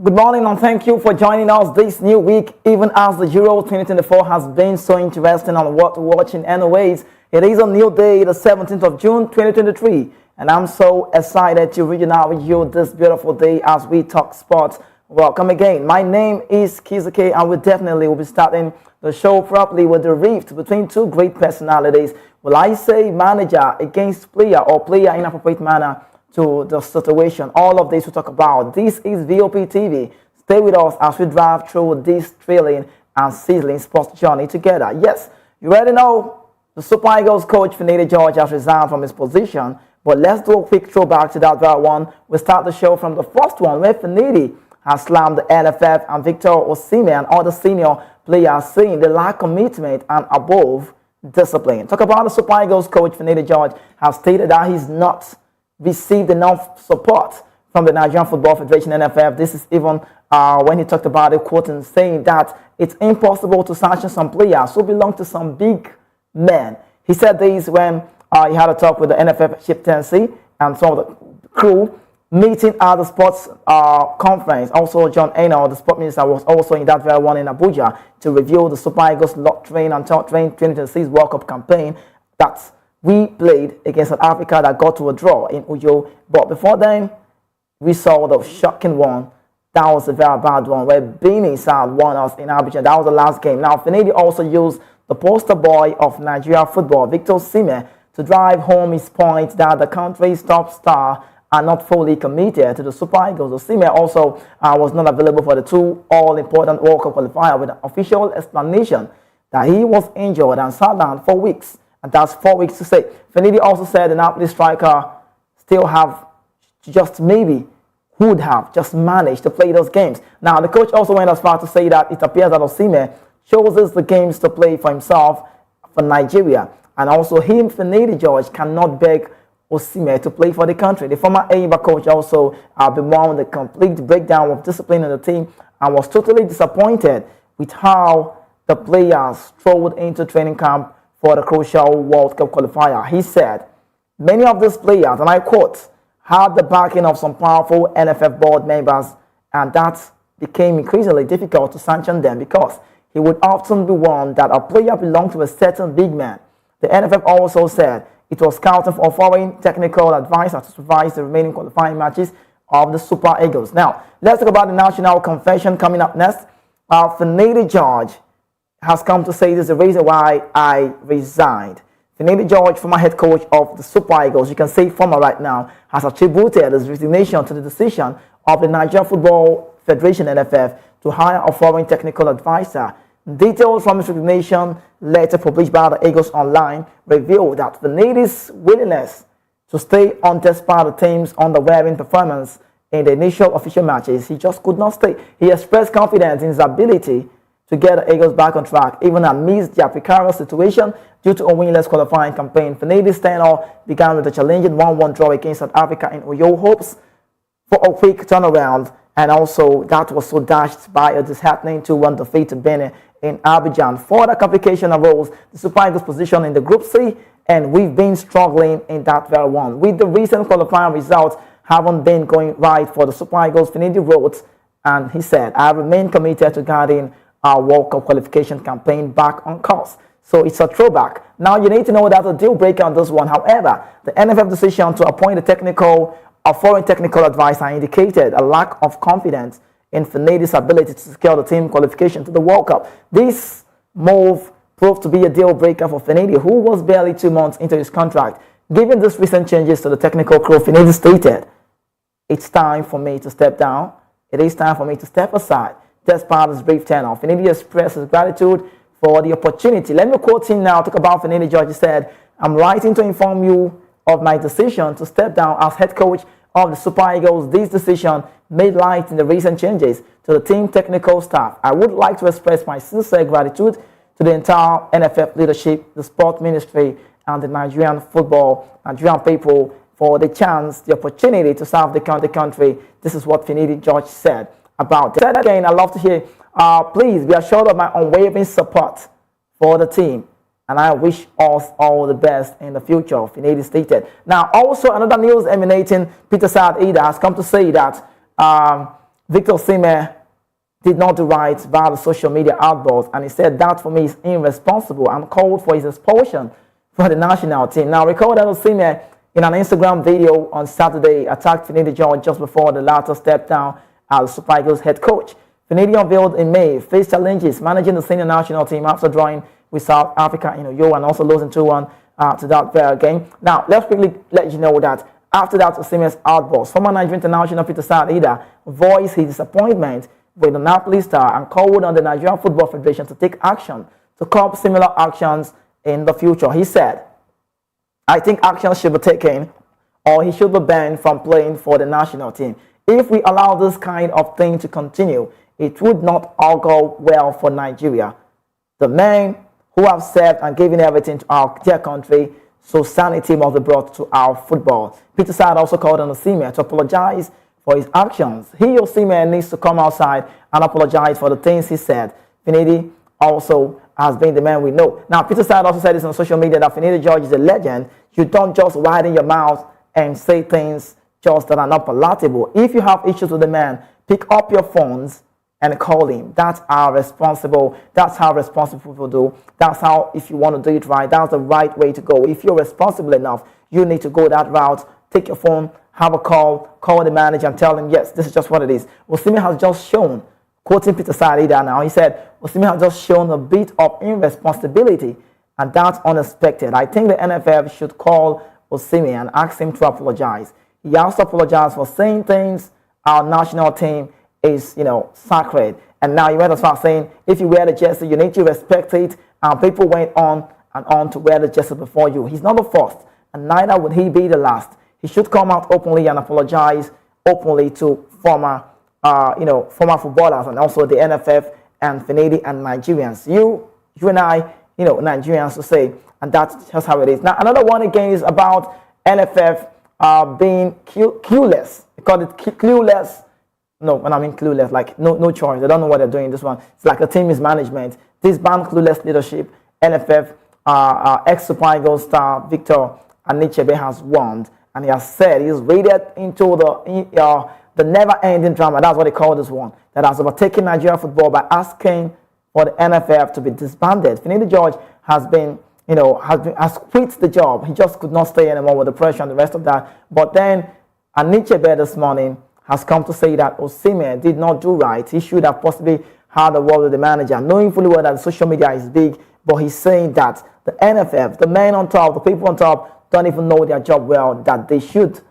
Good morning and thank you for joining us this new week, even as the Euro 2024 has been so interesting and worth watching. Anyways, it is a new day, the 17th of June 2023, and I'm so excited to read out with you this beautiful day as we talk sports. Welcome again. My name is Kizuke, and we definitely will be starting the show properly with the rift between two great personalities. Will I say manager against player or player in appropriate manner to the situation? All of this we talk about. This is VOP TV. Stay with us as we drive through this thrilling and sizzling sports journey together. Yes, you already know the Super Eagles coach Finidi George has resigned from his position, but let's do a quick throwback to that very one. We start the show from the first one where Finidi has slammed the NFF and Victor Osimhen and other senior players, saying they lack commitment and above discipline. Talk about the Super Eagles coach Finidi George has stated that he's not received enough support from the Nigerian Football Federation (NFF). This is even when he talked about it, quoting, saying that it's impossible to sanction some players who belong to some big men. He said this when he had a talk with the NFF chieftaincy and some of the crew meeting at the sports conference. Also, John Eno, the sport minister, was also in that very one in Abuja to review the Super Eagles lot train and top train 2026 World Cup campaign that we played against South Africa that got to a draw in Uyo. But before then, we saw the shocking one. That was a very bad one where Benin South won us in Abidjan. That was the last game. Now, Finidi also used the poster boy of Nigeria football, Victor Osimhen, to drive home his point that the country's top star are not fully committed to the Super Eagles. Osimhen also was not available for the two all-important World Cup qualifier with an official explanation that he was injured and sat down for weeks. And that's 4 weeks to say. Finidi also said the Napoli striker still have just maybe would have just managed to play those games. Now, the coach also went as far to say that it appears that Osimhen chooses the games to play for himself for Nigeria. And also him, Finidi George, cannot beg Osimhen to play for the country. The former AIBA coach also bemoaned the complete breakdown of discipline in the team and was totally disappointed with how the players strolled into training camp for the crucial World Cup qualifier. He said, many of these players, and I quote, had the backing of some powerful NFF board members, and that became increasingly difficult to sanction them because he would often be warned that a player belonged to a certain big man. The NFF also said it was scouting for a foreign technical advisor to supervise the remaining qualifying matches of the Super Eagles. Now, let's talk about the national confession coming up next. Finidi George has come to say this is the reason why I resigned. Finidi George, former head coach of the Super Eagles, you can say former right now, has attributed his resignation to the decision of the Nigerian Football Federation (NFF) to hire a foreign technical advisor. Details from his resignation letter published by the Eagles Online revealed that Finidi's willingness to stay on despite the team's underwhelming performance in the initial official matches, he just could not stay. He expressed confidence in his ability to get the Eagles back on track, even amidst their precarious situation due to a winless qualifying campaign. Finidi's tenure began with a challenging 1-1 draw against South Africa in Uyo, hopes for a quick turnaround, and also that was so dashed by a disheartening 2-1 defeat to Benin in Abidjan. Further complication arose the Super Eagles' position in the Group C, and we've been struggling in that very one. With the recent qualifying results haven't been going right for the Super Eagles, Finidi wrote, and he said, I remain committed to guarding our World Cup qualification campaign back on course. So it's a throwback. Now you need to know that a deal breaker on this one. However, the NFF decision to appoint a foreign technical advisor indicated a lack of confidence in Finidi's ability to secure the team qualification to the World Cup. This move proved to be a deal breaker for Finidi, who was barely 2 months into his contract. Given these recent changes to the technical crew, Finidi stated, it's time for me to step down. It is time for me to step aside. Despite his brief tenure, Finidi expressed his gratitude for the opportunity. Let me quote him now, talk about Finidi George. He said, I'm writing to inform you of my decision to step down as head coach of the Super Eagles. This decision made light in the recent changes to the team technical staff. I would like to express my sincere gratitude to the entire NFF leadership, the sport ministry, and the Nigerian people for the chance, the opportunity to serve the country. This is what Finidi George said about that. Again, I love to hear, please be assured of my unwavering support for the team, and I wish us all the best in the future, Finidi stated. Now, also another news emanating, Peter Saad Ida has come to say that Victor Osimhen did not do right via the social media outburst, and he said that for me is irresponsible and called for his expulsion for the national team. Now, recall that Osimhen in an Instagram video on Saturday attacked Finidi George just before the latter stepped down as Super Eagles head coach. Finidi unveiled in May faced challenges managing the senior national team after drawing with South Africa in Uyo and also losing 2-1 to that very game. Now, let's quickly let you know that after that Osimhen's outburst, former Nigerian international Peter Saad voiced his disappointment with the Napoli star and called on the Nigerian Football Federation to take action to curb similar actions in the future. He said, I think action should be taken or he should be banned from playing for the national team. If we allow this kind of thing to continue, it would not all go well for Nigeria. The men who have served and given everything to their country, so sanity must be brought to our football. Peter Saad also called on Osimhen to apologize for his actions. He, Osimhen, needs to come outside and apologize for the things he said. Finidi also has been the man we know. Now, Peter Saad also said this on social media that Finidi George is a legend. You don't just widen your mouth and say things just that are not palatable. If you have issues with the man, pick up your phones and call him. That's how responsible people do. That's how, if you want to do it right, that's the right way to go. If you're responsible enough, you need to go that route. Take your phone, have a call the manager and tell him, yes, this is just what it is. Osimhen has just shown, quoting Peter Saad now, he said, Osimhen has just shown a bit of irresponsibility, and that's unexpected. I think the NFF should call Osimhen and ask him to apologize. He has to apologize for saying things. Our national team is, sacred. And now he went as far as saying, if you wear the jersey, you need to respect it. And people went on and on to wear the jersey before you. He's not the first, and neither would he be the last. He should come out openly and apologize openly to former footballers and also the NFF and Finidi and Nigerians. You and I, Nigerians to say, and that's just how it is. Now, another one again is about NFF being clueless. They call it clueless. No, when I mean clueless, like no choice. They don't know what they're doing. This one, it's like a team mismanagement. This band clueless leadership, NFF ex-Super Eagles star Victor Anichebe has warned, and he has said he's waded into the never-ending drama. That's what they call this one, that has overtaken Nigerian football by asking for the NFF to be disbanded. Finidi George has quit the job. He just could not stay anymore with the pressure and the rest of that. But then Anichebe this morning has come to say that Osimhen did not do right. He should have possibly had a word with the manager, knowing fully well that social media is big. But he's saying that the NFF, the men on top, the people on top, don't even know their job well, that they should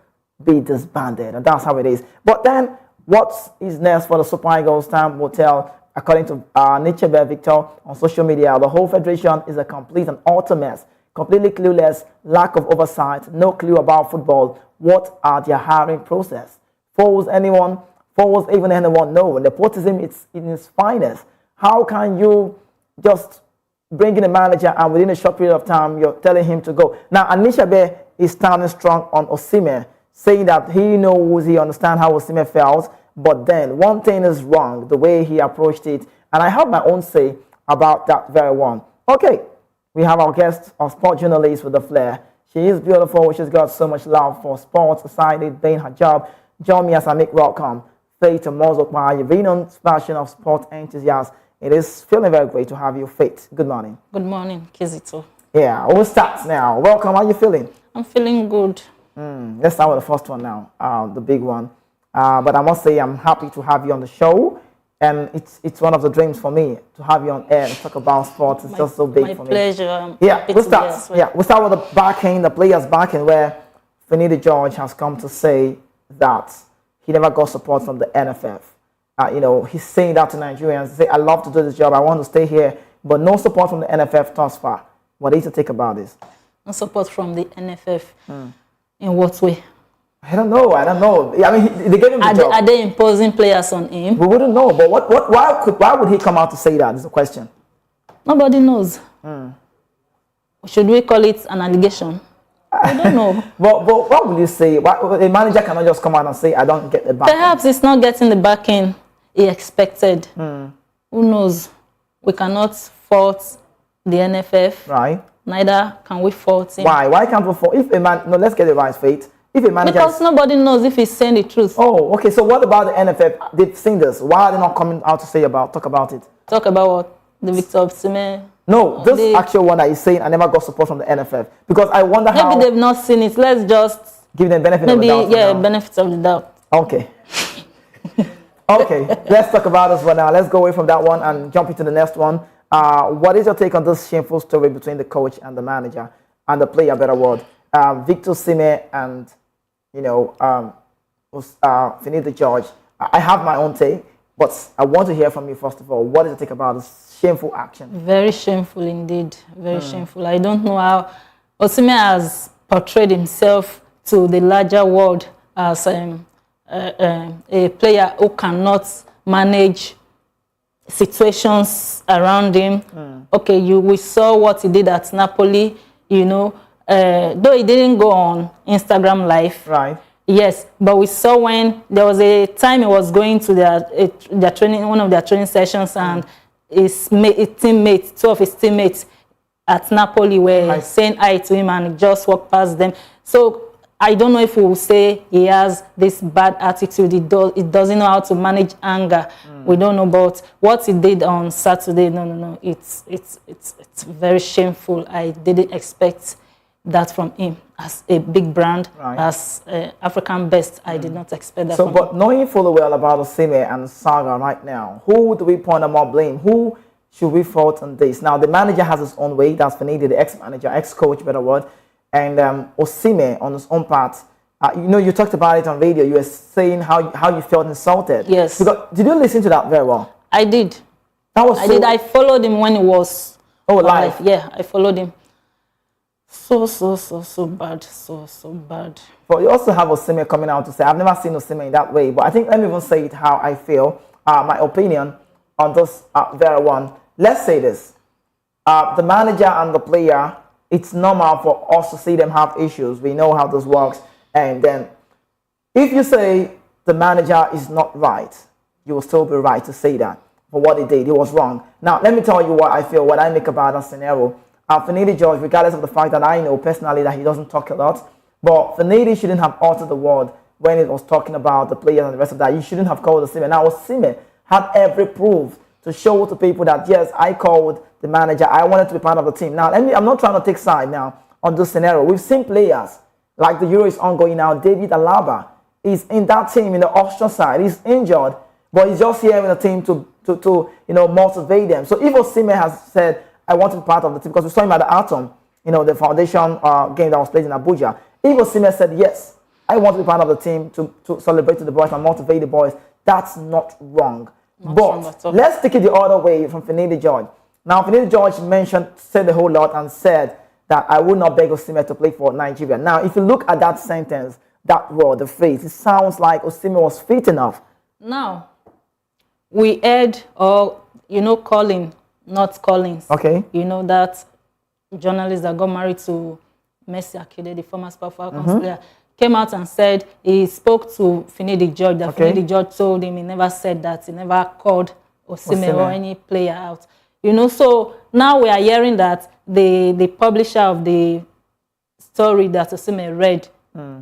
be disbanded. And that's how it is. But then, what is next for the Super Eagles? Time will tell. According to Anichebe Victor on social media, the whole federation is a complete and utter mess. Completely clueless, lack of oversight, no clue about football. What are their hiring process? Fools anyone? Even anyone know? Nepotism is in its finest. How can you just bring in a manager and within a short period of time you're telling him to go? Now, Anichebe is standing strong on Osimhen, saying that he knows, he understands how Osimhen felt, but then one thing is wrong, the way he approached it, and I have my own say about that very one. Okay, we have our guest, our sport journalist with a flair. She is beautiful. She's got so much love for sports, society, doing her job. Join me as I make welcome Faith Mozokwa, your renowned fashion of sport enthusiast. It is feeling very great to have you, Faith. Good morning. Good morning, Kizito. Yeah, we'll start now. Welcome. How are you feeling? I'm feeling good. Let's start with the first one now, the big one. But I must say I'm happy to have you on the show. And it's one of the dreams for me to have you on air and talk about sports. It's just so big for me. My pleasure. Yeah, we'll start. We'll start with the backing, the players backing, where Finidi George has come to say that he never got support from the NFF. He's saying that to Nigerians. He say, I love to do this job. I want to stay here, but no support from the NFF thus far. What do you think about this? No support from the NFF. In what way? I don't know. I mean, they gave him the job. Are they imposing players on him? We wouldn't know. But why would he come out to say that? Is the question. Nobody knows. Should we call it an allegation? I don't know. but what would you say? A manager cannot just come out and say, I don't get the backing. Perhaps it's not getting the backing he expected. Who knows? We cannot fault the NFF. Right. Neither can we fault him. Why? Why can't we fault? If a man, no, let's get it right, Faith. If a manager Because nobody knows if he's saying the truth. Oh, okay. So what about the NFF? They've seen this. Why are they not coming out to talk about it? Talk about what? The Victor Osimhen. No, this actual one that he's saying I never got support from the NFF. Because I wonder how... Maybe they've not seen it. Let's just... Give them benefit of the doubt. Yeah, benefit of the doubt. Okay. Okay, let's talk about this one now. Let's go away from that one and jump into the next one. What is your take on this shameful story between the coach and the manager and the player, better word? Victor Osimhen and, Finidi George. I have my own take, but I want to hear from you first of all. What is your take about this shameful action? Very shameful indeed. Very shameful. I don't know how Osimhen has portrayed himself to the larger world as a player who cannot manage situations around him. Okay, we saw what he did at Napoli, though he didn't go on Instagram Live. Right. Yes, but we saw when there was a time he was going to their training, one of their training sessions, and two of his teammates at Napoli were saying hi to him, and he just walked past them. So I don't know if we will say he has this bad attitude. He doesn't know how to manage anger. We don't know. But what he did on Saturday, no. It's very shameful. I didn't expect that from him as a big brand, as African best. I did not expect that. So, but knowing fully well about Osimhen and Saga right now, who do we point more blame? Who should we fault on this? Now, the manager has his own way. That's Finidi, the ex-manager, ex-coach, better word. And Osimhen, on his own part, you talked about it on radio. You were saying how you felt insulted. Yes. Did you listen to that very well? I did. I did. I followed him when he was live. Yeah, I followed him. So bad. So bad. But you also have Osimhen coming out to say, I've never seen Osimhen in that way. But I think, let me even say it how I feel. My opinion on this very one. Let's say this. The manager and the player, it's normal for us to see them have issues. We know how this works. And then if you say the manager is not right, you will still be right to say that. For what he did, he was wrong. Now, let me tell you what I feel, what I make about that scenario. Finidi George, regardless of the fact that I know personally that he doesn't talk a lot, but Finidi shouldn't have uttered the word when it was talking about the players and the rest of that. You shouldn't have called Osimhen. Now, Osimhen had every proof to show to people that, yes, I called the manager. I wanted to be part of the team. Now, I'm not trying to take side now on this scenario. We've seen players, like the Euro is ongoing now. David Alaba is in that team in the Austrian side. He's injured, but he's just here in the team to motivate them. So if Osimhen has said, I want to be part of the team, because we saw him at the Atom, the foundation game that was played in Abuja. If Osimhen said, yes, I want to be part of the team to celebrate to the boys and motivate the boys, that's not wrong. But let's take it the other way from Finidi George. Now, Finidi George said a whole lot and said that I would not beg Osimhen to play for Nigeria. Now, if you look at that sentence, that word, the phrase, it sounds like Osimhen was fit enough. Now, we heard, Colin, not Collins. Okay. That journalist that got married to Mercy Akide, the former Super Falcons player, came out and said he spoke to Finidi George, that Finidi George told him he never said that, he never called Osimhen or any player out. So now we are hearing that the publisher of the story that Osimhen read,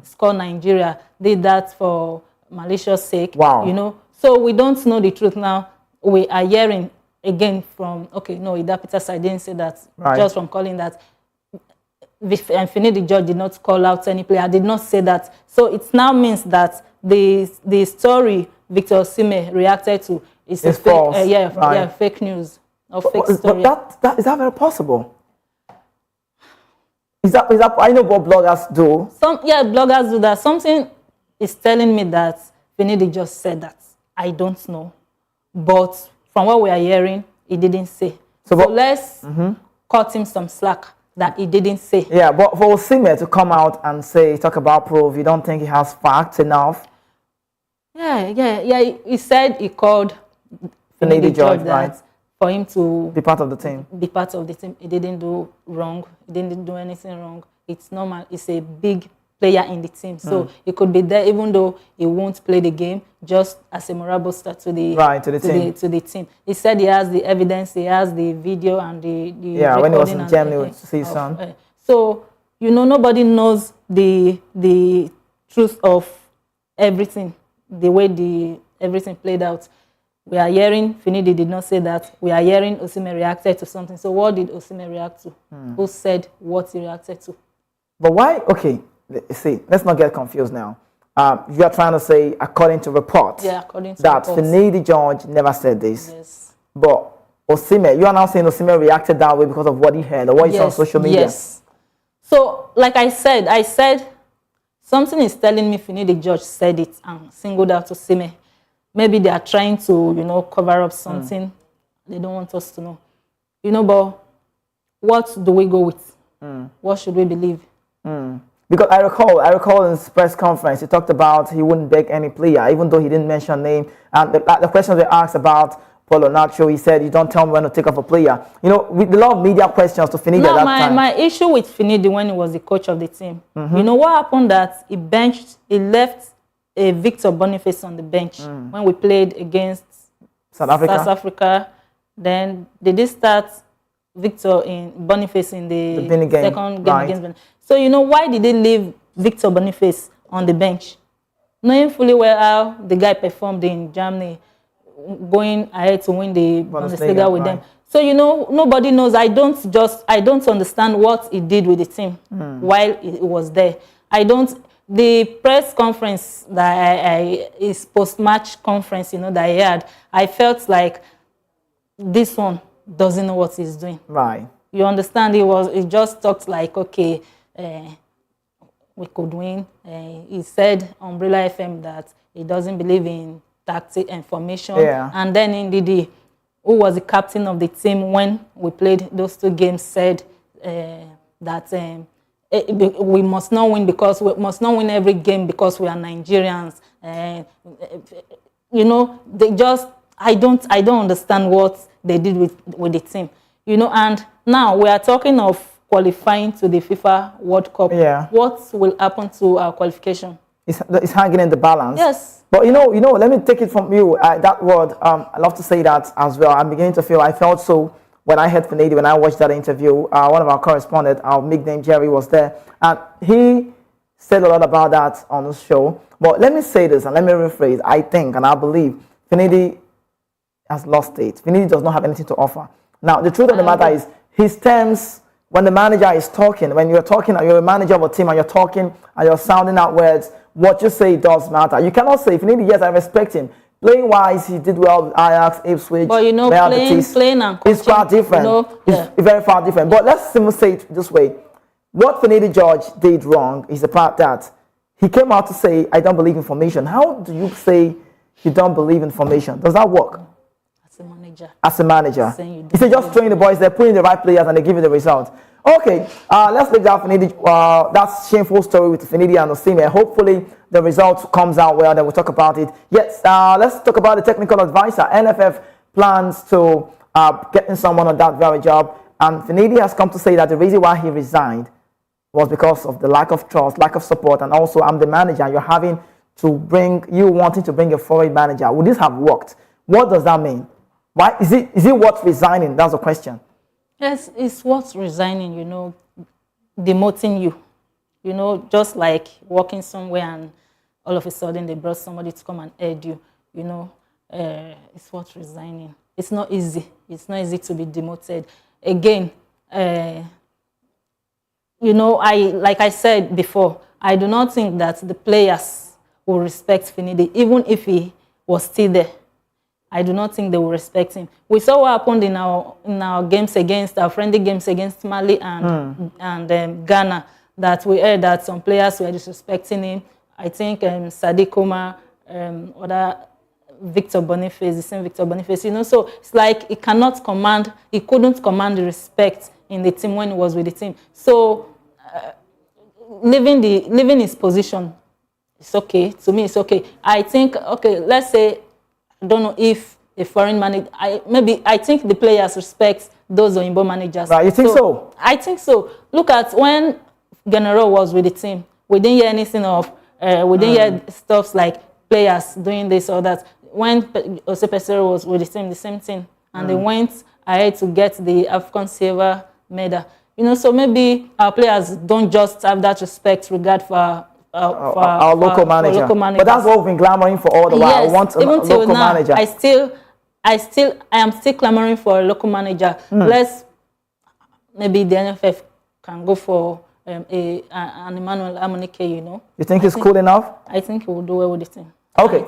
Score Nigeria, did that for malicious sake. Wow. So we don't know the truth now. We are hearing again from, Ida Peters, I didn't say that, just from calling that. And Finidi George did not call out any player. I did not say that. So it now means that the story Victor Osimhen reacted to is false. Fake news or fake story. But is that very possible? Is that I know what bloggers do. Bloggers do that. Something is telling me that Finidi just said that. I don't know, but from what we are hearing, he didn't say. So let's cut him some slack that he didn't say. Yeah, but for Osimhen to come out and talk about proof, you don't think he has facts enough? Yeah. He said he called Finidi George that for him to be part of the team. He didn't do wrong. He didn't do anything wrong. It's normal. It's a big player in the team, so he could be there even though he won't play the game, just as a morale booster to the team. He said he has the evidence, he has the video and the when he was in Germany with his son. So nobody knows the truth of everything, the way everything played out. We are hearing Finidi did not say that. We are hearing Osimhen reacted to something. So what did Osimhen react to? Who said what he reacted to? But why? Okay, see, let's not get confused now. You are trying to say, according to reports, according to that reports. Finidi George never said this. Yes. But Osimhen, you are now saying Osimhen reacted that way because of what he heard or what he saw on social media. Yes. So, like I said, something is telling me Finidi George said it and singled out Osimhen. Maybe they are trying to, cover up something they don't want us to know. But what do we go with? What should we believe? Because I recall in his press conference, he talked about he wouldn't beg any player, even though he didn't mention name. And the questions they asked about Paulo Nacho, he said, you don't tell me when to take off a player. With a lot of media questions to Finidi at that time. My issue with Finidi when he was the coach of the team, you know what happened? That he left a Victor Boniface on the bench when we played against South Africa. Then they did start Victor Boniface in the second game against Benin. So why did they leave Victor Boniface on the bench, knowing fully well how the guy performed in Germany, going ahead to win the Bundesliga with them? So nobody knows. I don't understand what he did with the team while he was there. The press conference that his post-match conference, that he had, I felt like this one doesn't know what he's doing. Right. You understand? He just talked like, okay, we could win. He said Umbrella FM that he doesn't believe in tactic and formation. Yeah. And then Ndidi, who was the captain of the team when we played those two games, said that we must not win because we must not win every game because we are Nigerians. I don't understand what they did with the team. And now we are talking of qualifying to the FIFA World Cup. Yeah. What will happen to our qualification? It's hanging in the balance. Yes. But let me take it from you. That word, I love to say that as well. I'm beginning to feel, I felt so when I heard Finidi, when I watched that interview. One of our correspondents, our nickname Jerry, was there. And he said a lot about that on the show. But let me say this and let me rephrase. I think and I believe Finidi has lost it. Finidi does not have anything to offer. Now, the truth of the matter is, his terms, when the manager is talking, when you're talking, you're a manager of a team and you're talking and you're sounding out words, what you say does matter. You cannot say, Finidi, yes, I respect him. Playing wise, he did well with Ajax, Ipswich. But playing and coaching, it's far different. It's very far different. But let's simply say it this way. What Finidi George did wrong is the part that he came out to say, I don't believe in formation. How do you say you don't believe in formation? Does that work? As a manager. He said just train the boys, they're putting the right players and they give you the result. Okay, let's leave that Finidi. That's shameful story with Finidi and Osimhen. Hopefully the result comes out well, then we'll talk about it. Yes, let's talk about the technical advisor. NFF plans to getting someone on that very job. And Finidi has come to say that the reason why he resigned was because of the lack of trust, lack of support, and also I'm the manager. You're wanting to bring a foreign manager. Would this have worked? What does that mean? Why is it worth resigning? That's the question. Yes, it's worth resigning, demoting you. Just like working somewhere and all of a sudden they brought somebody to come and aid you, it's worth resigning. It's not easy. It's not easy to be demoted. Again, like I said before, I do not think that the players will respect Finidi, even if he was still there. I do not think they will respect him. We saw what happened in our games against our friendly games against Mali and Ghana, that we heard that some players were disrespecting him. I think Sadiq Omar, other Victor Boniface, the same Victor Boniface. So it's like he couldn't command the respect in the team when he was with the team. So leaving his position, it's okay. To me, it's okay. I think, let's say, I don't know if a foreign manager, I think the players respect those Oyinbo managers. Right, you think so? I think so. Look at when General was with the team. We didn't hear anything of, we didn't hear stuff like players doing this or that. When Jose Pesero was with the team, the same thing. And they went ahead to get the African silver medal. So maybe our players don't just have that regard for our local manager. But that's what we've been clamoring for all the while. Yes, we want a even till local now, manager. I am still clamoring for a local manager. Maybe the NFF can go for an Emmanuel Amunike, you know. You think he's cool enough? I think he will do well with the team. Okay.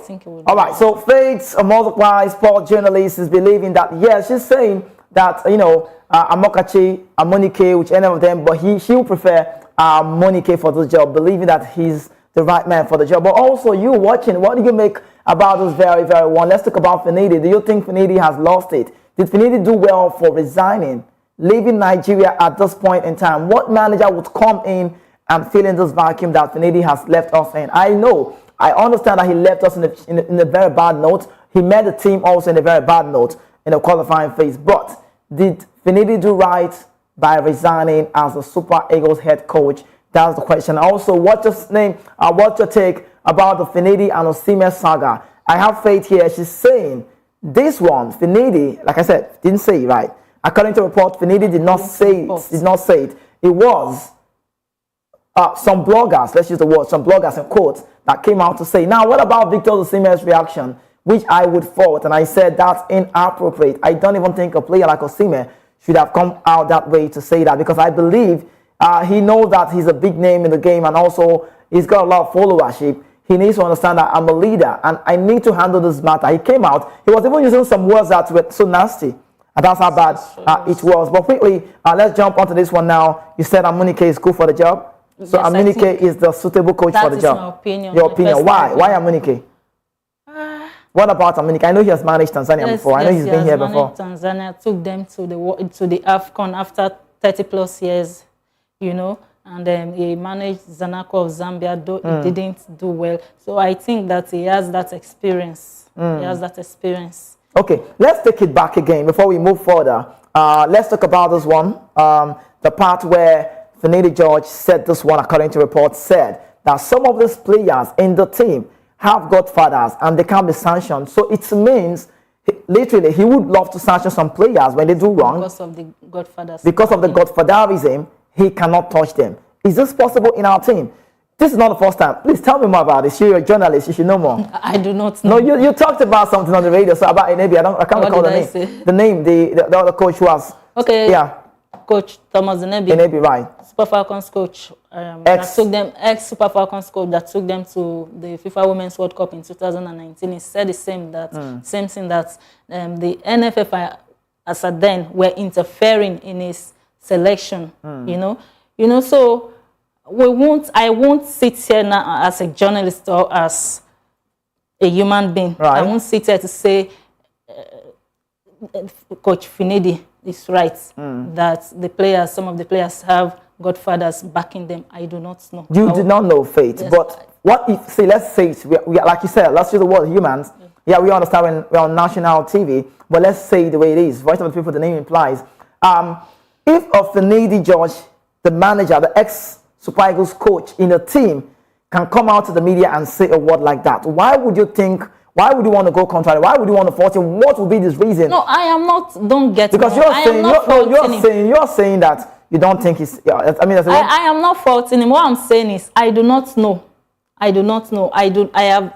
All right. So Faith, a multiplied sport journalist, is believing that, yes, she's saying that, you know, Okocha, Amunike, which any of them, but she will prefer Amunike for the job, believing that he's the right man for the job. But also, you watching, what do you make about this very, very one? Let's talk about Finidi. Do you think Finidi has lost it? Did Finidi do well for resigning, leaving Nigeria at this point in time? What manager would come in and fill in this vacuum that Finidi has left us in? I understand that he left us in a very bad note. He met the team also in a very bad note in the qualifying phase. But did Finidi do right by resigning as the Super Eagles head coach? That's the question. Also, what's your take about the Finidi and Osimhen saga? I have Faith here. She's saying this one, Finidi, like I said, didn't say it right. According to report, Finidi did not say it. It was some bloggers, let's use the word, some bloggers in quotes, that came out to say. Now, what about Victor Osimhen's reaction, which I would fault, and I said that's inappropriate. I don't even think a player like Osimhen should have come out that way to say that, because I believe he knows that he's a big name in the game, and also he's got a lot of followership. He needs to understand that I'm a leader, and I need to handle this matter. He came out, he was even using some words that were so nasty, and that's how bad it was. But quickly, let's jump onto this one now. You said Amunike is good for the job. So yes, Amunike is the suitable coach for the job. That is my opinion. Your opinion. Why? Why Amunike? What about Amunike? I know he has managed Tanzania before. I know he's been here before. Tanzania took them to the AFCON after 30 plus years, you know, and then he managed Zanaco of Zambia, though he didn't do well. So I think that he has that experience. He has that experience. Okay, let's take it back again before we move further. Let's talk about this one. The part where Finidi George said this one, according to reports, said that some of these players in the team have godfathers and they can't be sanctioned. So it means, literally, he would love to sanction some players when they do wrong. Because of the godfathers. Because of the godfatherism, he cannot touch them. Is this possible in our team? This is not the first time. Please tell me more about this. You're a journalist. You should know more. I do not know. No, you talked about something on the radio. So about Enebi. I can't recall the name. Say? The name, the other coach who was. Okay. Yeah. Coach Thomas Enebi. Enebi, right. Super Falcons coach. Ex-Super Falcons coach that took them to the FIFA Women's World Cup in 2019. He said the same thing that the NFF as at then were interfering in his selection. You know. So I won't sit here now as a journalist or as a human being. Right. I won't sit here to say Coach Finidi is right that some of the players have godfathers backing them. I do not know. You did not know, Faith. Yes. But what if, say, let's say, we like you said, let's use the word humans. Yeah, we understand when we're on national TV, but let's say the way it is. Voice of the people, the name implies. If of Finidi George, the manager, the ex-Super Eagles coach in a team, can come out to the media and say a word like that, why would you want to go contrary? Why would you want to fault him? What would be this reason? No, I am not. Don't get because you're saying that you don't think he's. I am not faulting him. What I'm saying is, I do not know. I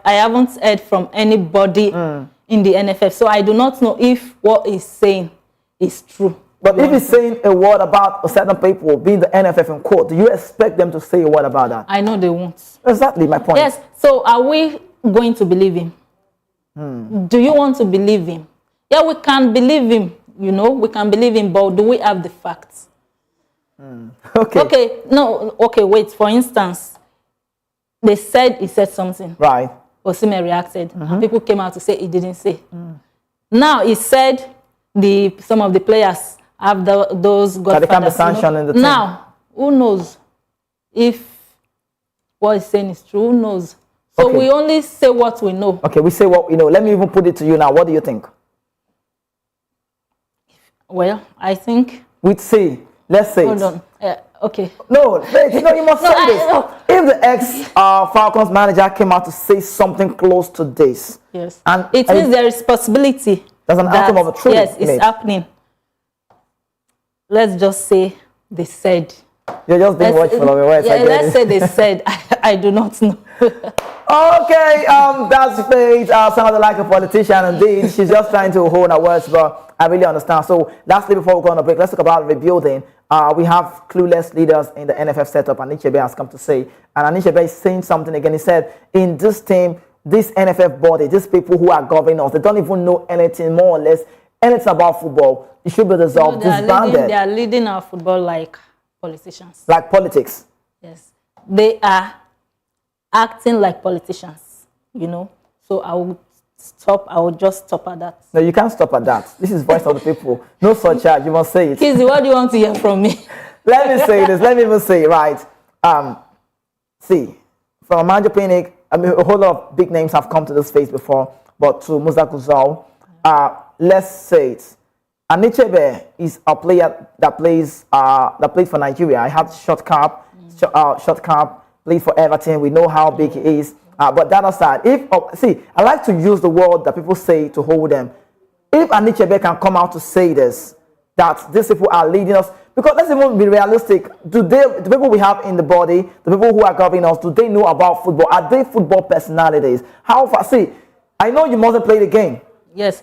haven't heard from anybody in the NFF, so I do not know if what he's saying is true. But if he's saying a word about a certain people being the NFF in court, do you expect them to say a word about that? I know they won't. Exactly my point. Yes. So are we going to believe him? Do you want to believe him? Yeah, we can believe him. You know, we can believe him, but do we have the facts? Okay. Okay. No. Okay. Wait. For instance, they said he said something. Right. Osimhen reacted, and people came out to say he didn't say. Now he said some of the players have those godfathers. They can't be sanctioned in the team. Now, who knows if what he's saying is true? Who knows? So we only say what we know. Okay, we say what we know. Let me even put it to you now. What do you think? Well, I think let's say hold on. Okay. No, you must say this. If the ex-Falcons manager came out to say something close to this, yes, and it means there is possibility. There's an atom of a truth. Yes, it's happening. Let's just say they said. You're just being watchful of your words. Yeah, let's say they said. I do not know. Okay, that's Faith. Sounded like a politician indeed. She's just trying to hold her words, but I really understand. So lastly, before we go on a break, let's talk about rebuilding. We have clueless leaders in the NFF setup, and Anichebe has come to say. And Anichebe is saying something again. He said, in this team, this NFF body, these people who are governing us, they don't even know anything, more or less, anything about football. It should be dissolved, disbanded. They are leading our football like politicians. Like politics. Yes. They are acting like politicians, you know. So I will just stop at that. No, you can't stop at that. This is voice of the people. No such charge. You must say it. Kizzy, what do you want to hear from me? Let me say this. Let me even say it right. See, from Manjo Pinnick, I mean, a whole lot of big names have come to this space before, but to Musa Guzau, let's say it. Anichebe is a player that plays for Nigeria. I have short cap, played for Everton. We know how big he is. But that aside, see, I like to use the word that people say to hold them. If Anichebe can come out to say this, that these people are leading us, because let's even be realistic. The people we have in the body, the people who are governing us, do they know about football? Are they football personalities? How far? See, I know you mustn't play the game. Yes.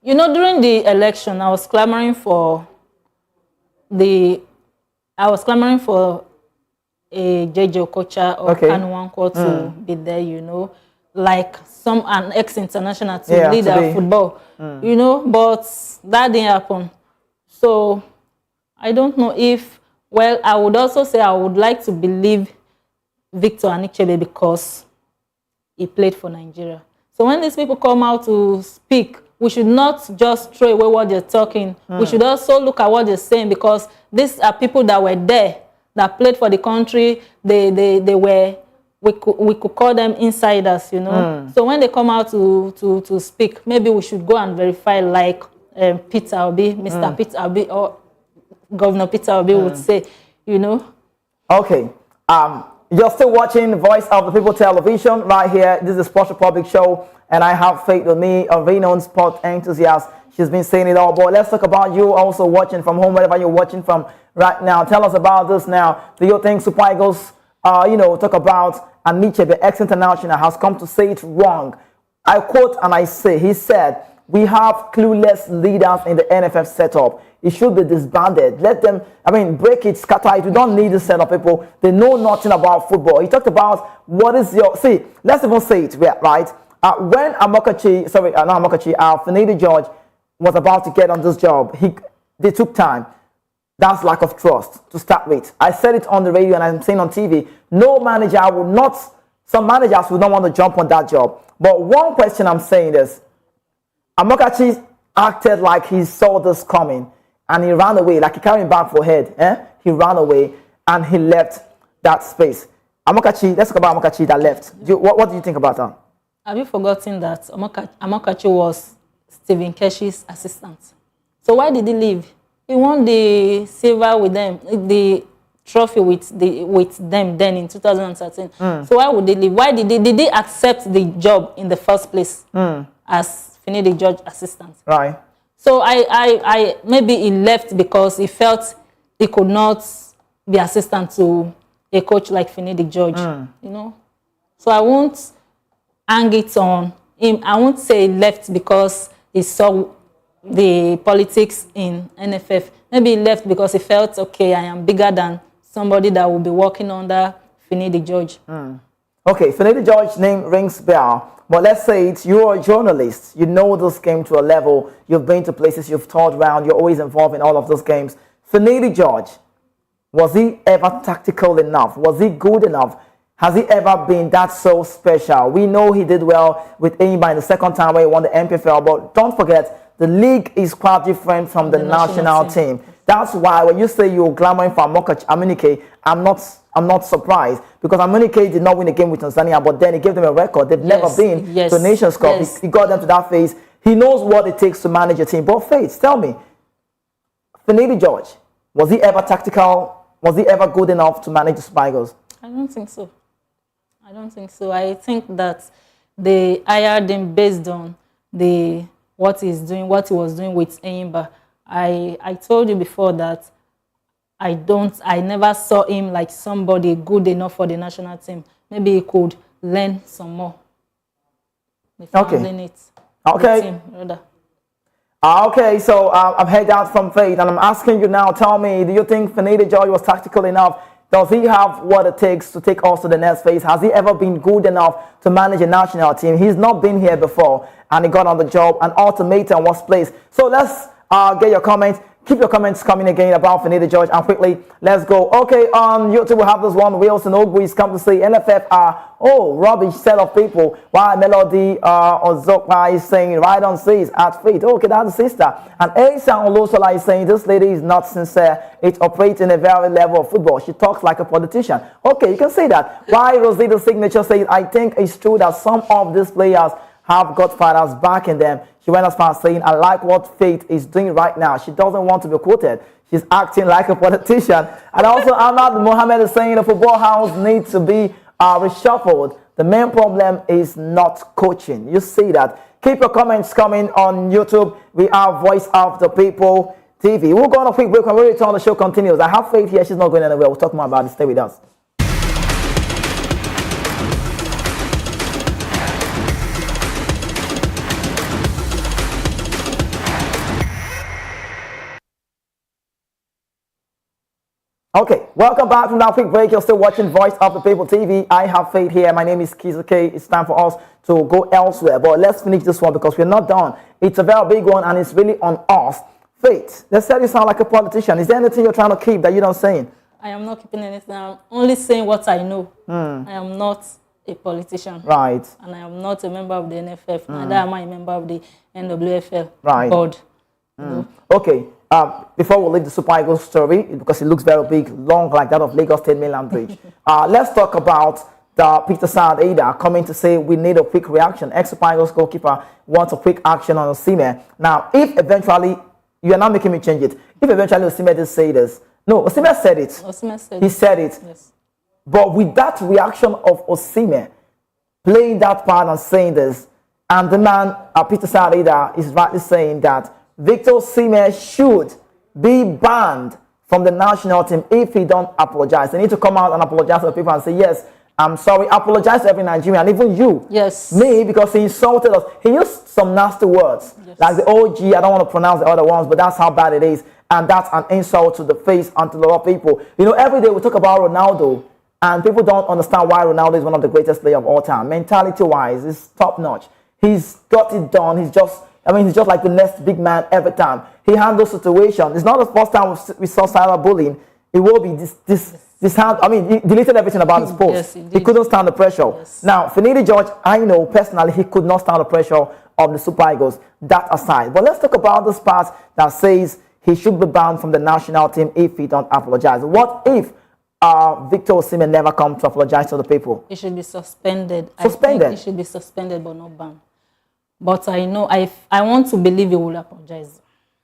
You know, during the election, I was clamoring for a JJ Okocha or Kanuanko to be there, you know, like an ex-international to lead our football, you know, but that didn't happen. So I don't know if, well, I would also say I would like to believe Victor Anichebe because he played for Nigeria. So when these people come out to speak, we should not just throw away what they're talking. We should also look at what they're saying, because these are people that were there, that played for the country. We could call them insiders, you know. So when they come out to speak, maybe we should go and verify, like Peter Obi, Mr. Peter Obi, or Governor Peter Obi would say, you know. Okay. You're still watching Voice of the People Television right here. This is the Sports Republic show, and I have Faith with me, a renowned sport enthusiast. She's been saying it all, but let's talk about you also watching from home, wherever you're watching from right now. Tell us about this now. Do you think Super Eagles, talk about Anichebe, ex-international, has come to say it wrong? I quote and I say, he said, we have clueless leaders in the NFF setup. It should be disbanded. Let them, break it, scatter it. We don't need this set of people. They know nothing about football. He talked about let's even say it, right? When Finidi George was about to get on this job, they took time. That's lack of trust to start with. I said it on the radio and I'm saying on TV, some managers would not want to jump on that job. But one question I'm saying is, Amokachi acted like he saw this coming and he ran away, like he carried back for head. He ran away and he left that space. Amokachi, let's talk about Amokachi that left. What do you think about that? Have you forgotten that Amokachi was Stephen Keshi's assistant? So why did he leave? He won the silver with them, the trophy with them then in 2013. So why would they leave? Why did they accept the job in the first place as Finidi George assistant? Right. So I maybe he left because he felt he could not be assistant to a coach like Finidi George, you know. So I won't hang it on him. I won't say he left because he saw the politics in NFF. Maybe he left because he felt, okay, I am bigger than somebody that will be working under Finidi George. Okay, Finidi George's name rings bell. But let's say you're a journalist. You know this game to a level. You've been to places, you've toured around. You're always involved in all of those games. Finidi George, was he ever tactical enough? Was he good enough? Has he ever been that so special? We know he did well with Enyimba in the second time where he won the MPFL. But don't forget, the league is quite different from the national team. That's why when you say you're clamoring for Amunike, I'm not surprised, because Amunike did not win a game with Tanzania, but then he gave them a record. They've never been to the Nations Cup. He got them to that phase. He knows what it takes to manage a team. But Faith, tell me, Finidi George, was he ever tactical? Was he ever good enough to manage the Super Eagles? I don't think so. I think that they hired him based on what he was doing with Enyimba. I told you before that I never saw him like somebody good enough for the national team. Maybe he could learn some more before handling it. Okay. Team, rather. Okay, so I've heard that from Faith, and I'm asking you now, tell me, do you think Finidi George was tactical enough? Does he have what it takes to take us to the next phase? Has he ever been good enough to manage a national team? He's not been here before, and he got on the job. An ultimatum was placed. So let's get your comments. Keep your comments coming again about Finidi George, and quickly, let's go. Okay, on YouTube, we have this one. Wilson Ogbu's come to say NFF are, rubbish set of people. Why Melody Ozokwa is saying, right on says, at Faith. Okay, that's the sister. And Asa Olosola is saying, this lady is not sincere. It operates in a very level of football. She talks like a politician. Okay, you can say that. Why Rosita Signature says, I think it's true that some of these players have godfathers backing them. She went as far as saying, I like what Faith is doing right now. She doesn't want to be quoted. She's acting like a politician. And also, Ahmad Mohammed is saying the football house needs to be reshuffled. The main problem is not coaching. You see that. Keep your comments coming on YouTube. We are Voice of the People TV. We'll go on a quick break. When we return, the show continues. I have Faith here. She's not going anywhere. We'll talk more about it. Stay with us. Okay, welcome back from that quick break. You're still watching Voice of the People TV. I have Faith here. My name is Kizuke. It's time for us to go elsewhere. But let's finish this one because we're not done. It's a very big one and it's really on us. Faith, let's say you sound like a politician. Is there anything you're trying to keep that you don't say? I am not keeping anything. I'm only saying what I know. I am not a politician. Right. And I am not a member of the NFF. Neither am I a member of the NWFL board. Okay. Before we leave the Super Eagles story, because it looks very big, long like that of Lagos State Mainland Bridge, let's talk about the Peter Ada coming to say we need a quick reaction. Ex-Super Eagles goalkeeper wants a quick action on Osimhen. Now, if eventually, you are not making me change it, if eventually Osimhen did say this, no, Osimhen said it. Osimhen said he said it. Yes. But with that reaction of Osimhen playing that part and saying this, and the man, Peter Ada, is rightly saying that Victor Osimhen should be banned from the national team if he don't apologize. They need to come out and apologize to the people and say, yes, I'm sorry. Apologize to every Nigerian, even you. Yes. Me, because he insulted us. He used some nasty words, like the OG. I don't want to pronounce the other ones, but that's how bad it is. And that's an insult to the face and to a lot of people. You know, every day we talk about Ronaldo, and people don't understand why Ronaldo is one of the greatest players of all time. Mentality-wise, it's top-notch. He's got it done. He's just like the next big man every time. He handles situations. It's not the first time we saw cyberbullying. It will be this hand. I mean, he deleted everything about his post. Yes, he couldn't stand the pressure. Yes. Now, Finidi George, I know personally he could not stand the pressure of the Super Eagles. That aside. But let's talk about this part that says he should be banned from the national team if he don't apologize. What if Victor Osimhen never come to apologize to the people? He should be suspended. Suspended? I think he should be suspended but not banned. But I know, I want to believe he will apologize.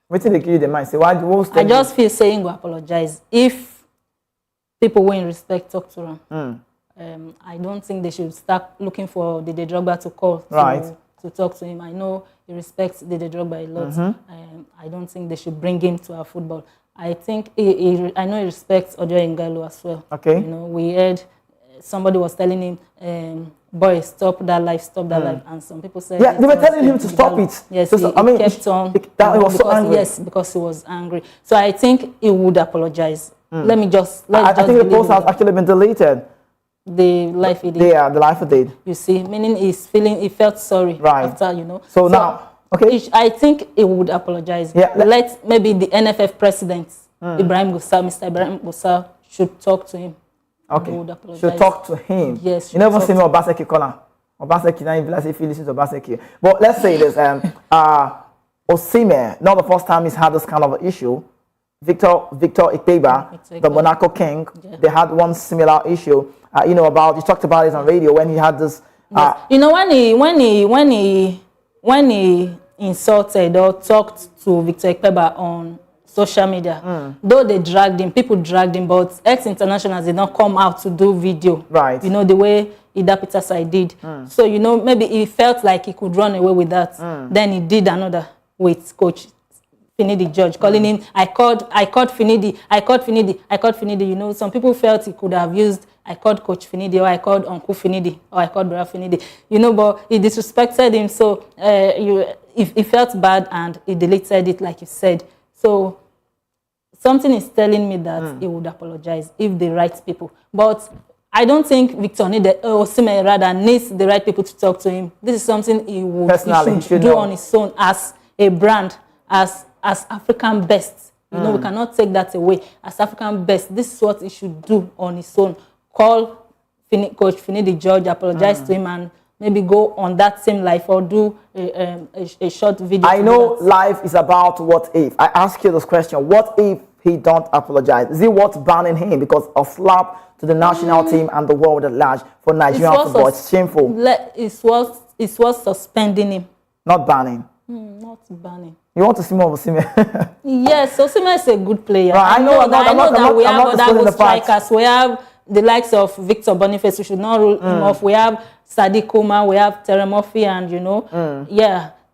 What did they give you the mind? Say, why I just feel saying he will apologize. If people will in respect talk to him, I don't think they should start looking for the Drogba to call to talk to him. I know he respects the Drogba a lot. I don't think they should bring him to our football. I think I know he respects Ojo Ingalo as well. Okay. You know, we heard somebody was telling him, boy, stop that life, and some people said, yeah, they were telling him to stop it. Yes, he kept on. He was so angry. Yes, because he was angry. So I think he would apologize. Let me just. I think the post has actually been deleted. The life he did. Yeah, the life he did. You see, meaning he felt sorry after, you know. So now, okay. I think he would apologize. Yeah, let maybe the NFF president, Mr. Ibrahim Gusau, should talk to him. Okay, should talk to him. Yes. You never see me Obaseki corner. Obaseki, now if you listen to Obaseki. But let's say this, Osimhen, not the first time he's had this kind of issue. Victor Ikpeba, the Monaco king, they had one similar issue. You talked about it on radio when he had this. You know, when he insulted or talked to Victor Ikpeba on social media, though people dragged him, but ex-internationals did not come out to do video. Right. You know, the way Ida Petersai did. So, you know, maybe he felt like he could run away with that. Then he did another with Coach Finidi George, calling him, I called Finidi. You know, some people felt he could have used, I called Coach Finidi, or I called Uncle Finidi, or I called Brother Finidi. You know, but he disrespected him, so he felt bad and he deleted it, like you said. So something is telling me that he would apologize if the right people. But I don't think Victor Osimhen rather needs the right people to talk to him. This is something he should do on his own as a brand, as African best. You know, we cannot take that away. As African best, this is what he should do on his own. Call Coach Finidi George, apologize to him, and maybe go on that same life or do a short video. I know life is about what if. I ask you this question: what if he don't apologize? Is it what's banning him because of slap to the national team and the world at large for Nigerian football? It's shameful. It's what's suspending him. Not banning. Not banning. You want to see more of Osimhen? Yes, Osimhen is a good player. Right, I know that we have other good strikers. We have the likes of Victor Boniface. We should not rule him off. We have Sadiq Kuma. We have Terry Murphy, and you know,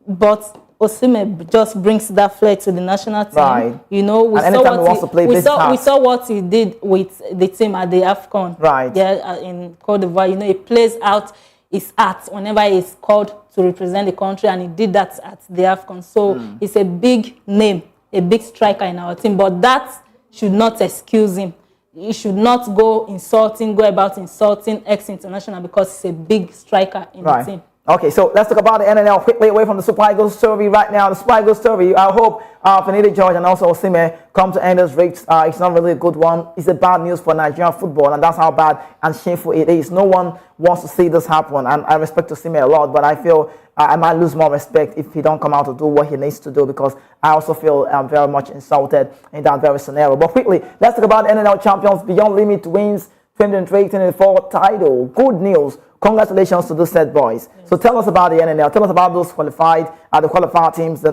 but Osimhen just brings that flair to the national team. Right. You know, we saw what he did with the team at the AFCON. Right. Yeah, in Cote d'Ivoire. You know, he plays out his art whenever he's called to represent the country, and he did that at the AFCON. So he's a big name, a big striker in our team. But that should not excuse him. He should not go about insulting ex-international because he's a big striker in the team. Okay, so let's talk about the NNL quickly away from the Super Eagles story right now. The Super Eagles story, I hope Finidi George and also Osimhen come to end this race. It's not really a good one. It's a bad news for Nigerian football, and that's how bad and shameful it is. No one wants to see this happen, and I respect Osimhen a lot, but I feel I might lose more respect if he don't come out to do what he needs to do, because I also feel very much insulted in that very scenario. But quickly, let's talk about NNL champions. Beyond Limit wins 2023-24 title. Good news. Congratulations to those set boys. Yes. So tell us about the NNL. Tell us about those qualified, the qualified teams, the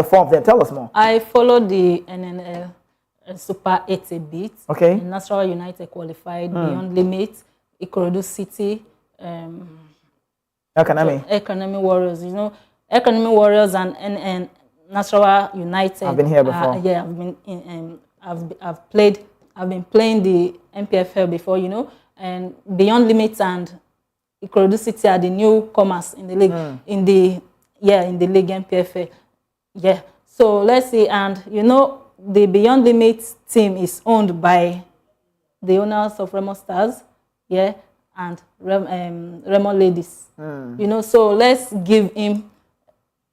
four of them. Tell us more. I followed the NNL Super 8 a bit. Okay. Nasarawa United qualified, Beyond Limit, Ikorodu City, Economy Warriors. You know, Economy Warriors and Nasarawa United. I've been here before. I've been I've been playing the MPFL before, you know, and Beyond Limits and Ikorodu City are the newcomers in the league, in the league MPFL. Yeah. So let's see, and you know, the Beyond Limits team is owned by the owners of Remo Stars, and Remo Ladies. You know, so let's give him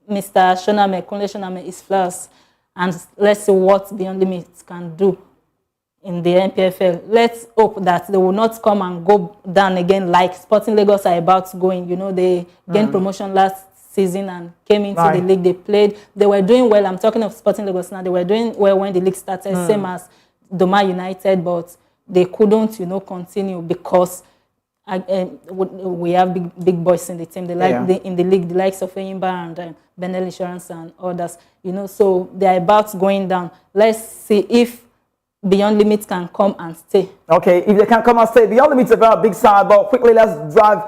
Mr. Kunle Shoname his flowers, and let's see what Beyond Limits can do in the MPFL. Let's hope that they will not come and go down again like Sporting Lagos are about going. You know, they gained promotion last season and came into the league. They played. They were doing well. I'm talking of Sporting Lagos now. They were doing well when the league started, same as Doma United, but they couldn't, you know, continue because we have big boys in the team. They in the league, the likes of Eyimba and Benel Insurance and others. You know, so they are about going down. Let's see if Beyond Limits can come and stay. Okay, if they can come and stay, Beyond Limits is a very big side. But quickly, let's drive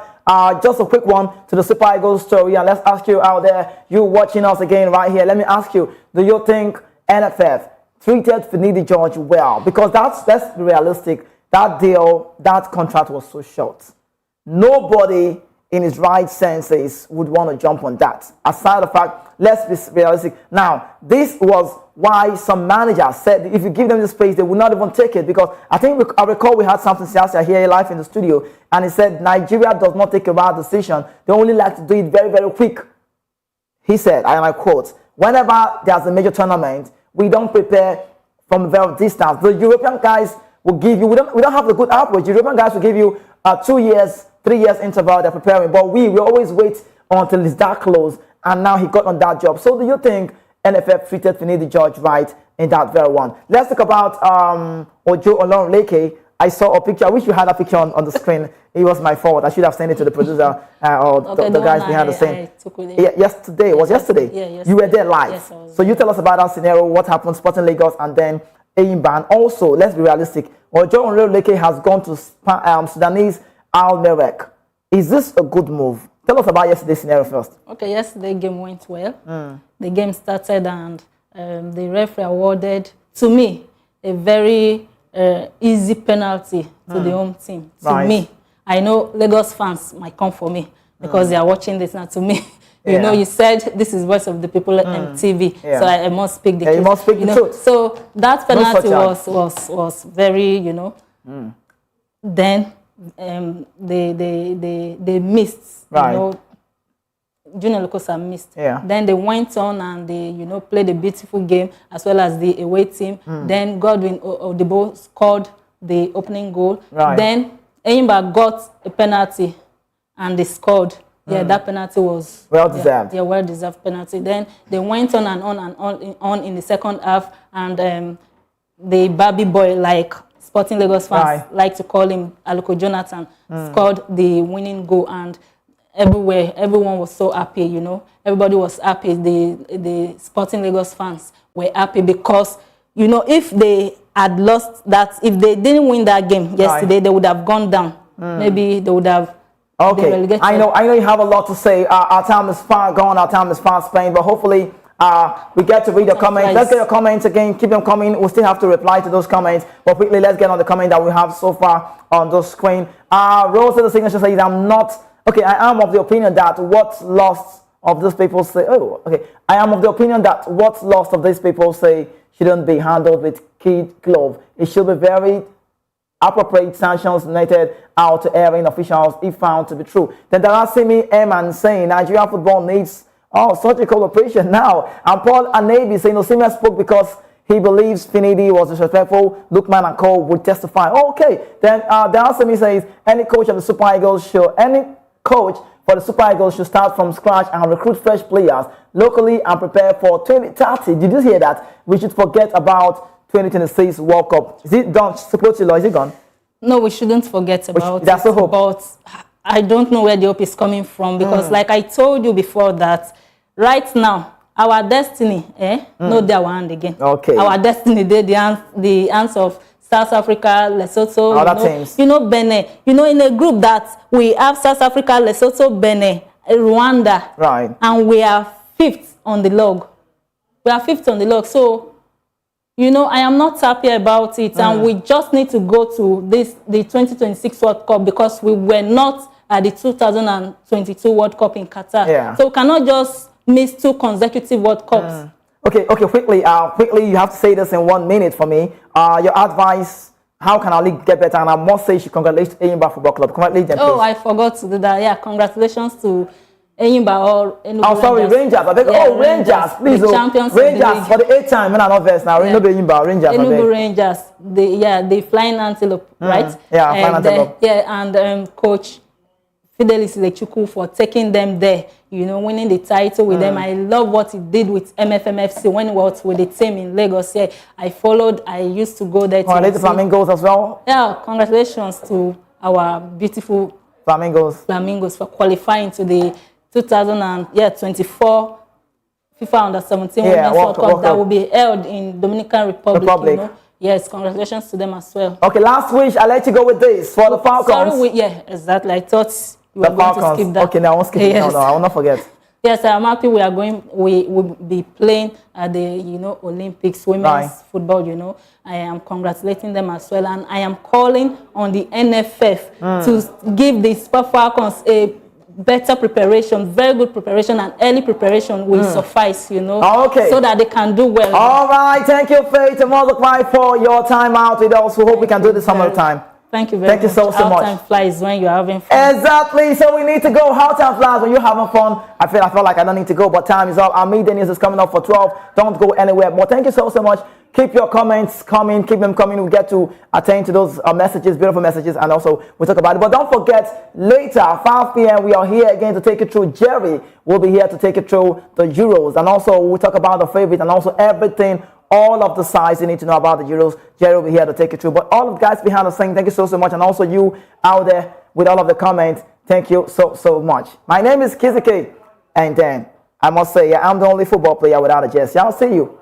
just a quick one to the Super Eagles story, and let's ask you out there, you watching us again right here. Let me ask you: do you think NFF treated Finidi George well? Because let's be realistic. That deal, that contract was so short. Nobody in his right senses would want to jump on that. Aside the fact, let's be realistic. Now, this was why some managers said if you give them the space, they would not even take it, because I recall we had something Siasia here live in the studio, and he said Nigeria does not take a bad decision. They only like to do it very, very quick. He said, and I quote, whenever there's a major tournament, we don't prepare from a very distance. The European guys will give you, we don't have the good approach. The European guys will give you 2 years, 3 years interval they're preparing, but we always wait until it's that close, and now he got on that job. So do you think NFF treated Finidi George right in that very one? Let's talk about Ojo Olorunleke. I saw a picture. I wish you had a picture on the screen. It was my fault. I should have sent it to the producer or the guys behind the scene. Yesterday. Was yesterday? Yeah, yesterday. You were there live. Yes, so you tell us about that scenario, what happened, Sporting Lagos, and then Eyimba. Also, let's be realistic. Ojo Olorunleke has gone to Sudanese Al Merrek. Is this a good move? Tell us about yesterday's scenario first. Okay, yesterday game went well. The game started and the referee awarded, to me, a very easy penalty to the home team. To me, I know Lagos fans might come for me because they are watching this now. To me, you know, you said this is Voice of the People TV, so I must speak the truth. You must speak the truth. So that penalty was very, you know. Then they missed, you know. Junior Okocha missed. Then they went on and they, you know, played a beautiful game as well as the away team. Then Godwin Odibo scored the opening goal. Then Enyimba got a penalty and they scored. That penalty was well deserved. Well deserved penalty. Then they went on and on and on in the second half, and the Barbie boy, like Sporting Lagos fans like to call him, Aluko Jonathan, scored the winning goal, and everyone was so happy, you know. Everybody was happy. The Sporting Lagos fans were happy because, you know, if they had lost that, if they didn't win that game yesterday, they would have gone down. Maybe they would have been relegated. I know you have a lot to say. Our time is far gone. Our time is far spent. But hopefully we get to read your comments. Let's get your comments again. Keep them coming. We'll still have to reply to those comments. But quickly, let's get on the comment that we have so far on the screen. Rose of the Signature says, I am of the opinion that what's lost of these people say, I am of the opinion that what's lost of these people say shouldn't be handled with kid glove. It should be very appropriate sanctions meted out to erring officials if found to be true. Then Darasimi Eman saying Nigerian football needs such a cooperation now. And Paul Anabi saying Osimhen spoke because he believes Finidi was disrespectful. Lookman and Cole would testify. Then Darasimi says any coach of the Super Eagles should start from scratch and recruit fresh players locally and prepare for 2030. Did you hear that? We should forget about 2026 World Cup. Is it done? Is it gone? No, we shouldn't forget about that's it. A hope. But I don't know where the hope is coming from because like I told you before that right now, our destiny, not their hand again. Our destiny, the hands of South Africa, Lesotho, you know, Benin. You know, in a group that we have South Africa, Lesotho, Benin, Rwanda, and we are fifth on the log. So, you know, I am not happy about it, and we just need to go to the 2026 World Cup because we were not at the 2022 World Cup in Qatar. So we cannot just miss 2 consecutive World Cups. Okay, quickly, you have to say this in 1 minute for me. Your advice, how can our league get better? And I must say, you should congratulate Enyimba Football Club. Congratulate them, please. I forgot to do that. Yeah, congratulations to Enyimba or Rangers. Rangers. I beg, Rangers, please. The champions Rangers for the 8th time. When I not verse now, Rangers. Rangers. The Flying Antelope, right? Flying Antelope. And Coach Fidelis Lechukwu for taking them there, you know, winning the title with them. I love what he did with MFMFC when he was with the team in Lagos. I used to go there. Congratulations to Flamingos as well. Congratulations to our beautiful Flamingos for qualifying to the 2024 FIFA Under-17 Women's World Cup that will be held in Dominican Republic. You know? Yes, congratulations to them as well. Okay, last wish. I'll let you go with this for the Falcons. Exactly. I thought you were going to skip that. Okay, no, I won't skip it. No, I will not forget. Yes, I'm happy we will be playing at the, you know, Olympics, women's football, you know. I am congratulating them as well. And I am calling on the NFF to give the Super Falcons a better preparation, very good preparation, and early preparation will suffice, you know, so that they can do well. All right, thank you, Faith and Mordecai, for your time out with us. We hope we can do this some other time. Thank you very much. Thank you so much. Time flies when you're having fun. Exactly. So we need to go. How time flies when you're having fun. I feel like I don't need to go, but time is up. Our media news is coming up for 12. Don't go anywhere. But thank you so much. Keep your comments coming. Keep them coming. We get to attend to those messages, beautiful messages, and also we talk about it. But don't forget, later, 5 p.m., we are here again to take you through. Jerry will be here to take you through the Euros. And also, we'll talk about the favorite and also everything, all of the sides you need to know about the Euros. Jerry will be here to take you through. But all of the guys behind the scene, thank you so much. And also you out there with all of the comments, thank you so much. My name is Kizike. And then I must say, I'm the only football player without a jersey. I'll see you